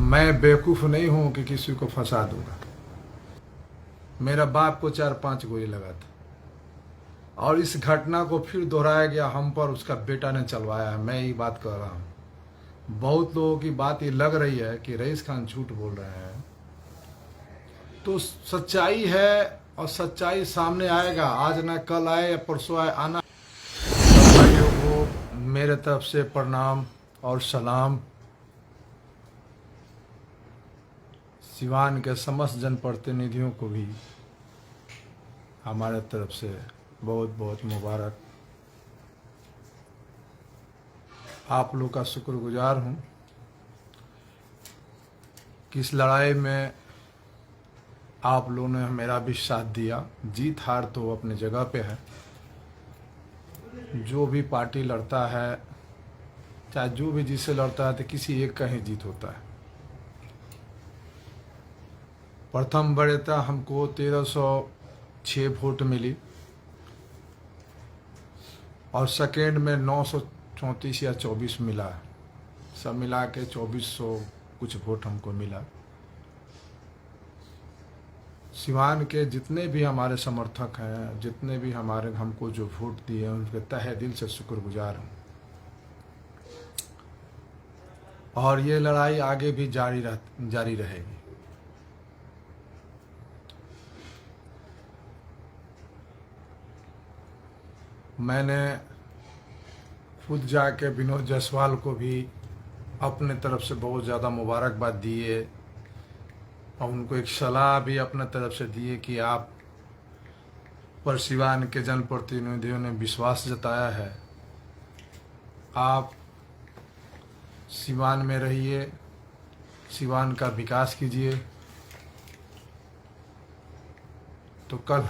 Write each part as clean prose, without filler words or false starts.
मैं बेवकूफ़ नहीं हूं कि किसी को फंसा दूंगा। मेरा बाप को 4-5 गोली लगा था और इस घटना को फिर दोहराया गया हम पर, उसका बेटा ने चलवाया है। मैं ये बात कर रहा हूँ। बहुत लोगों की बात ये लग रही है कि रईस खान झूठ बोल रहे हैं, तो सच्चाई है और सच्चाई सामने आएगा। आज ना कल आए या परसों आए, आना। सब भाइयों को मेरे तरफ से प्रणाम और सलाम। सिवान के समस्त जनप्रतिनिधियों को भी हमारे तरफ से बहुत बहुत मुबारक। आप लोग का शुक्रगुजार हूँ कि इस लड़ाई में आप लोगों ने मेरा भी साथ दिया। जीत हार तो अपने जगह पे है। जो भी पार्टी लड़ता है, चाहे जो भी जिससे लड़ता है, तो किसी एक का ही जीत होता है। प्रथम वरीयता हमको 1306 वोट मिली और सेकेंड में 934 या 24 मिला। सब मिला के 2400 कुछ वोट हमको मिला। सिवान के जितने भी हमारे समर्थक हैं, जितने भी हमारे हमको जो वोट दिए हैं, उनके तहे दिल से शुक्रगुजार हूँ। और ये लड़ाई आगे भी जारी रहेगी। मैंने खुद जाके विनोद जायसवाल को भी अपने तरफ से बहुत ज़्यादा मुबारकबाद दिए और उनको एक सलाह भी अपने तरफ से दिए कि आप पर सिवान के जनप्रतिनिधियों ने विश्वास जताया है, आप सिवान में रहिए, सिवान का विकास कीजिए। तो कल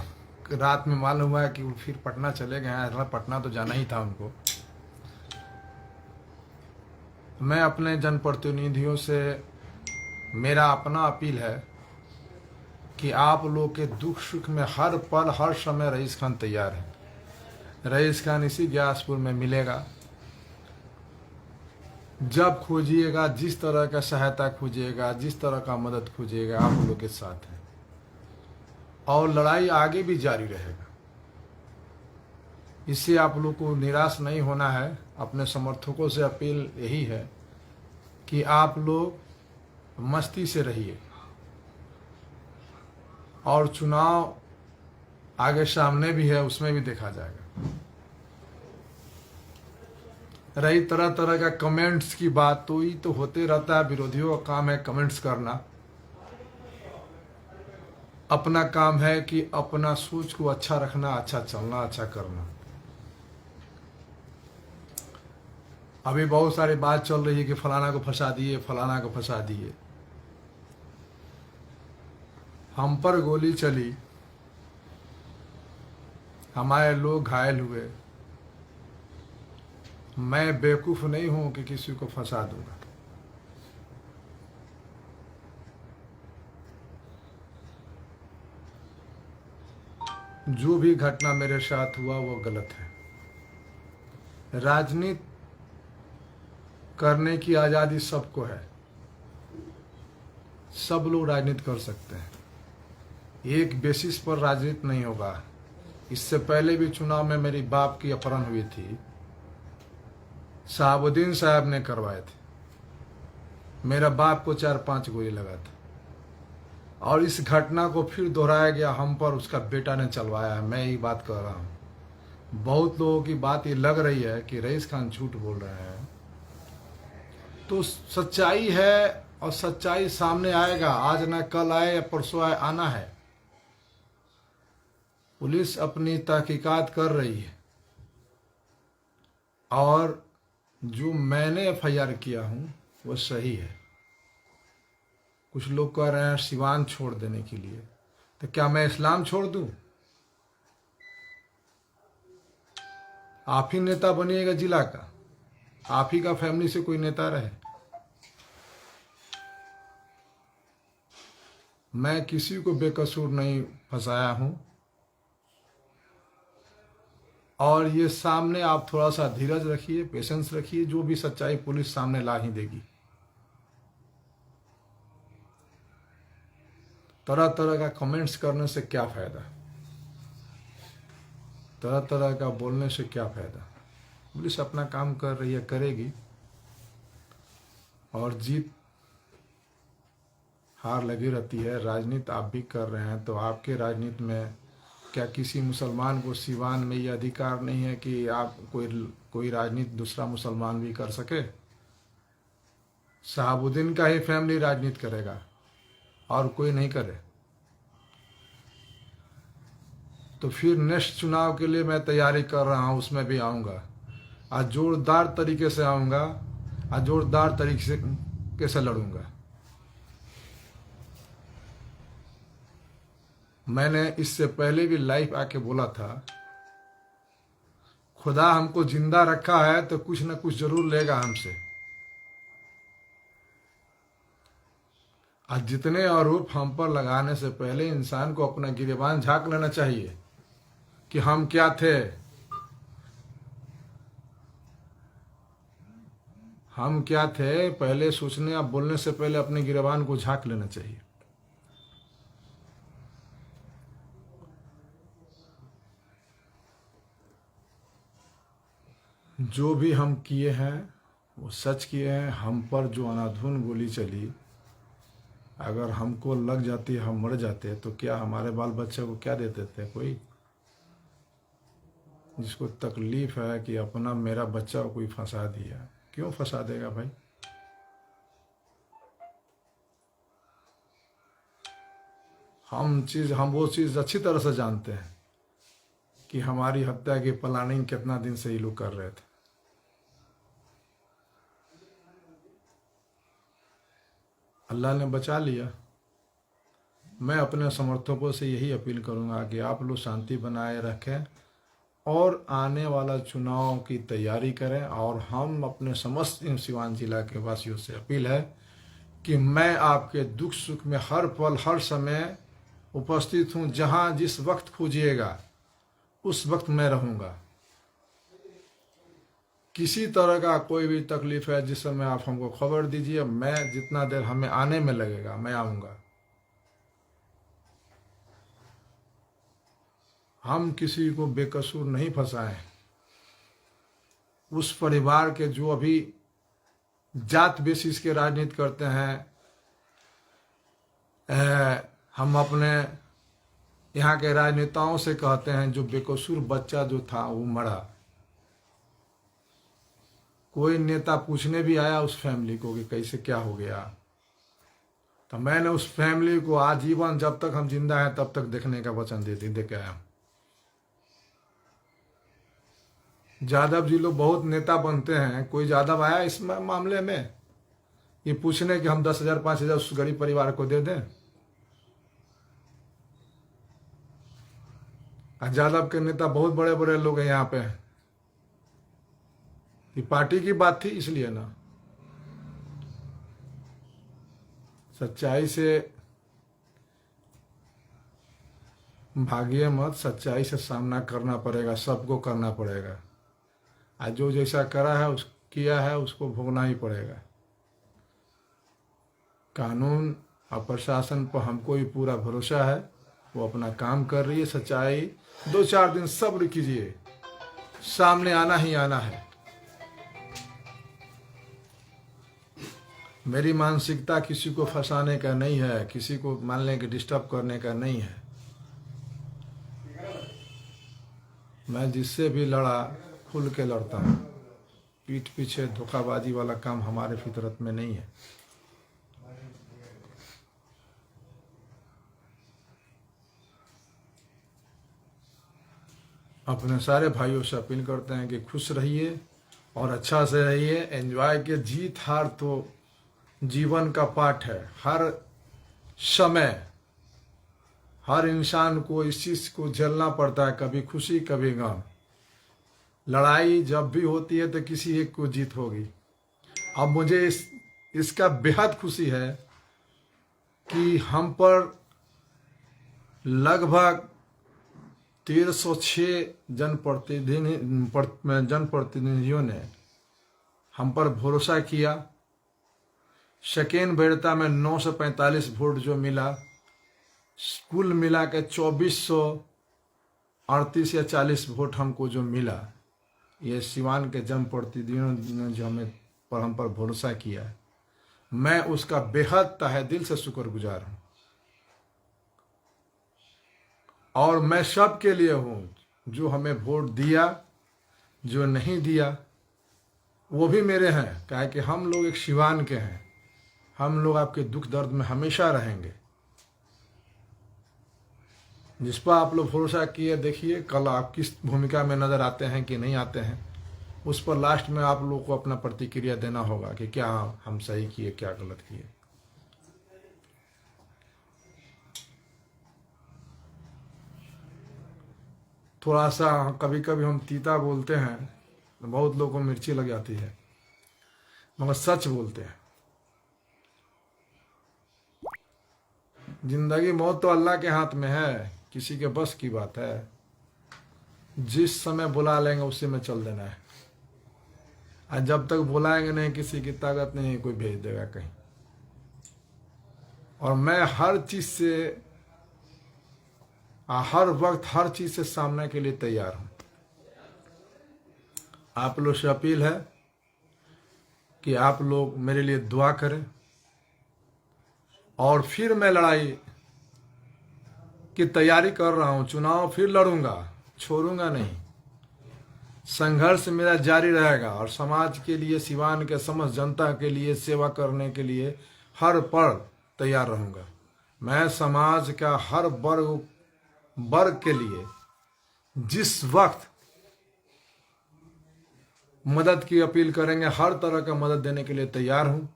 रात में मालूम हुआ है कि वो फिर पटना चले गए हैं। पटना तो जाना ही था उनको। मैं अपने जनप्रतिनिधियों से मेरा अपना अपील है कि आप लोग के दुख सुख में हर पल हर समय रईस खान तैयार है। रईस खान इसी ग्यासपुर में मिलेगा। जब खोजिएगा, जिस तरह का सहायता खोजिएगा, जिस तरह का मदद खोजिएगा, आप लोग के साथ हैं और लड़ाई आगे भी जारी रहेगा। इससे आप लोग को निराश नहीं होना है। अपने समर्थकों से अपील यही है कि आप लोग मस्ती से रहिए और चुनाव आगे सामने भी है, उसमें भी देखा जाएगा। रही तरह तरह का कमेंट्स की बात, तो ये तो होते रहता है। विरोधियों का काम है कमेंट्स करना। अपना काम है कि अपना सोच को अच्छा रखना, अच्छा चलना, अच्छा करना। अभी बहुत सारी बात चल रही है कि फलाना को फंसा दिए, फलाना को फंसा दिए। हम पर गोली चली, हमारे लोग घायल हुए। मैं बेवकूफ़ नहीं हूं कि किसी को फंसा दूंगा। जो भी घटना मेरे साथ हुआ वो गलत है। राजनीति करने की आज़ादी सबको है। सब लोग राजनीति कर सकते हैं। एक बेसिस पर राजनीति नहीं होगा। इससे पहले भी चुनाव में मेरी बाप की अपहरण हुई थी, शहाबुद्दीन साहब ने करवाए थे। मेरा बाप को 4-5 गोली लगा था और इस घटना को फिर दोहराया गया हम पर, उसका बेटा ने चलवाया है। मैं ये बात कर रहा हूँ। बहुत लोगों की बात ये लग रही है कि रईस खान झूठ बोल रहे हैं, तो सच्चाई है और सच्चाई सामने आएगा। आज ना कल आए या परसों आए, आना है। पुलिस अपनी तहकीकात कर रही है और जो मैंने एफआईआर किया हूँ वो सही है। कुछ लोग कह रहे हैं सिवान छोड़ देने के लिए, तो क्या मैं इस्लाम छोड़ दूं? आप ही नेता बनिएगा जिला का, आप ही का फैमिली से कोई नेता रहे। मैं किसी को बेकसूर नहीं फंसाया हूं। और ये सामने आप थोड़ा सा धीरज रखिए, पेशेंस रखिए। जो भी सच्चाई पुलिस सामने ला ही देगी। तरह तरह का कमेंट्स करने से क्या फ़ायदा, तरह तरह का बोलने से क्या फ़ायदा। पुलिस अपना काम कर रही है, करेगी, और जीत हार लगी रहती है। राजनीति आप भी कर रहे हैं, तो आपके राजनीति में क्या किसी मुसलमान को सिवान में ये अधिकार नहीं है कि आप कोई राजनीति दूसरा मुसलमान भी कर सके? शहाबुद्दीन का ही फैमिली राजनीति करेगा और कोई नहीं करे। तो फिर नेक्स्ट चुनाव के लिए मैं तैयारी कर रहा हूँ, उसमें भी आऊँगा, आज जोरदार तरीके से आऊँगा, आज जोरदार तरीके से लड़ूंगा। मैंने इससे पहले भी लाइव आके बोला था, खुदा हमको जिंदा रखा है तो कुछ न कुछ जरूर लेगा हमसे। आज जितने आरोप हम पर लगाने से पहले इंसान को अपना गिरेबान झांक लेना चाहिए कि हम क्या थे, हम क्या थे। पहले सोचने या बोलने से पहले अपने गिरेबान को झांक लेना चाहिए। जो भी हम किए हैं वो सच किए हैं। हम पर जो अनाधुन गोली चली, अगर हमको लग जाती, हम मर जाते, तो क्या हमारे बाल बच्चे को क्या देते थे? कोई जिसको तकलीफ है कि अपना मेरा बच्चा को कोई फंसा दिया, क्यों फंसा देगा भाई? हम वो चीज़ अच्छी तरह से जानते हैं कि हमारी हत्या की प्लानिंग कितना दिन से ये लोग कर रहे थे। अल्लाह ने बचा लिया। मैं अपने समर्थकों से यही अपील करूंगा कि आप लोग शांति बनाए रखें और आने वाला चुनाव की तैयारी करें। और हम अपने समस्त सिवान जिला के वासियों से अपील है कि मैं आपके दुख सुख में हर पल हर समय उपस्थित हूं। जहां जिस वक्त खोजिएगा उस वक्त मैं रहूंगा। किसी तरह का कोई भी तकलीफ है जिस समय आप हमको खबर दीजिए, मैं जितना देर हमें आने में लगेगा मैं आऊँगा। हम किसी को बेकसूर नहीं फंसाएं। उस परिवार के जो अभी जात बेसिस के राजनीति करते हैं, हम अपने यहाँ के राजनेताओं से कहते हैं जो बेकसूर बच्चा जो था वो मरा। कोई नेता पूछने भी आया उस फैमिली को कि कैसे क्या हो गया, तो मैंने उस फैमिली को आजीवन जब तक हम जिंदा हैं तब तक देखने का वचन दे के आया। यादव जी लोग बहुत नेता बनते हैं, कोई यादव आया इस मामले में ये पूछने कि हम 10,000 5,000 उस गरीब परिवार को दे दें? यादव के नेता बहुत बड़े बड़े लोग हैं यहाँ पे। ये पार्टी की बात थी इसलिए ना। सच्चाई से भागिए मत, सच्चाई से सामना करना पड़ेगा, सबको करना पड़ेगा। आज जो जैसा करा है किया है उसको भोगना ही पड़ेगा। कानून और प्रशासन पर हमको भी पूरा भरोसा है, वो अपना काम कर रही है। सच्चाई 2-4 दिन सब्र कीजिए, सामने आना ही आना है। मेरी मानसिकता किसी को फंसाने का नहीं है, किसी को मान लें कि डिस्टर्ब करने का नहीं है। मैं जिससे भी लड़ा खुल के लड़ता हूँ। पीठ पीछे धोखाबाजी वाला काम हमारे फितरत में नहीं है। अपने सारे भाइयों से अपील करते हैं कि खुश रहिए और अच्छा से रहिए, एंजॉय के। जीत हार तो जीवन का पाठ है। हर समय हर इंसान को इस चीज़ को झेलना पड़ता है, कभी खुशी कभी गम। लड़ाई जब भी होती है तो किसी एक को जीत होगी। अब मुझे इसका बेहद खुशी है कि हम पर लगभग 1306 जनप्रतिनिधियों ने हम पर भरोसा किया। सेकेंड वरीयता में 945 वोट जो मिला, कुल मिला के 2438 या 40 वोट हमको जो मिला, ये सिवान के जन प्रतिनिधियों ने जो हमें पर हम पर भरोसा किया है, मैं उसका बेहद तहे दिल से शुक्रगुजार हूँ। और मैं सब के लिए हूँ, जो हमें वोट दिया, जो नहीं दिया वो भी मेरे हैं, क्या है कि हम लोग एक सिवान के हैं, हम लोग आपके दुख दर्द में हमेशा रहेंगे। जिस पर आप लोग भरोसा किए, देखिए कल आप किस भूमिका में नज़र आते हैं कि नहीं आते हैं, उस पर लास्ट में आप लोग को अपना प्रतिक्रिया देना होगा कि क्या हम सही किए, क्या गलत किए। थोड़ा सा कभी कभी हम तीता बोलते हैं तो बहुत लोगों को मिर्ची लग जाती है, मगर सच बोलते हैं। जिंदगी मौत तो अल्लाह के हाथ में है, किसी के बस की बात है। जिस समय बुला लेंगे उसी में चल देना है, और जब तक बुलाएंगे नहीं, किसी की ताकत नहीं कोई भेज देगा कहीं। और मैं हर चीज से, हर वक्त हर चीज से सामने के लिए तैयार हूं। आप लोग से अपील है कि आप लोग मेरे लिए दुआ करें, और फिर मैं लड़ाई की तैयारी कर रहा हूं। चुनाव फिर लड़ूंगा, छोड़ूंगा नहीं। संघर्ष मेरा जारी रहेगा, और समाज के लिए, सिवान के समस्त जनता के लिए सेवा करने के लिए हर पल तैयार रहूंगा। मैं समाज का हर वर्ग के लिए जिस वक्त मदद की अपील करेंगे, हर तरह का मदद देने के लिए तैयार हूं,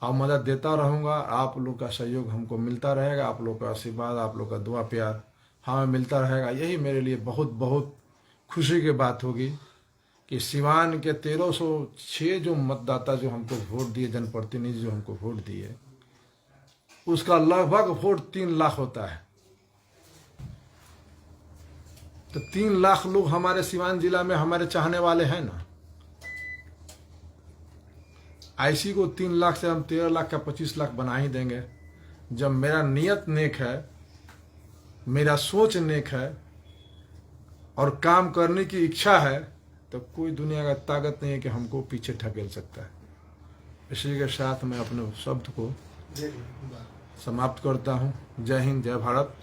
और मदद देता रहूंगा। आप लोग का सहयोग हमको मिलता रहेगा, आप लोग का आशीर्वाद, आप लोग का दुआ प्यार हमें मिलता रहेगा। यही मेरे लिए बहुत बहुत खुशी की बात होगी कि सिवान के 1306 जो मतदाता जो हमको वोट दिए, जनप्रतिनिधि जो हमको वोट दिए, उसका लगभग वोट 3 लाख होता है। तो 3 लाख लोग हमारे सिवान जिला में हमारे चाहने वाले हैं ना। ऐसी को 3 लाख से हम 13 लाख का 25 लाख बना ही देंगे। जब मेरा नियत नेक है, मेरा सोच नेक है, और काम करने की इच्छा है, तो कोई दुनिया का ताकत नहीं है कि हमको पीछे ढकेल सकता है। इसी के साथ मैं अपने शब्द को समाप्त करता हूँ। जय हिंद, जय भारत।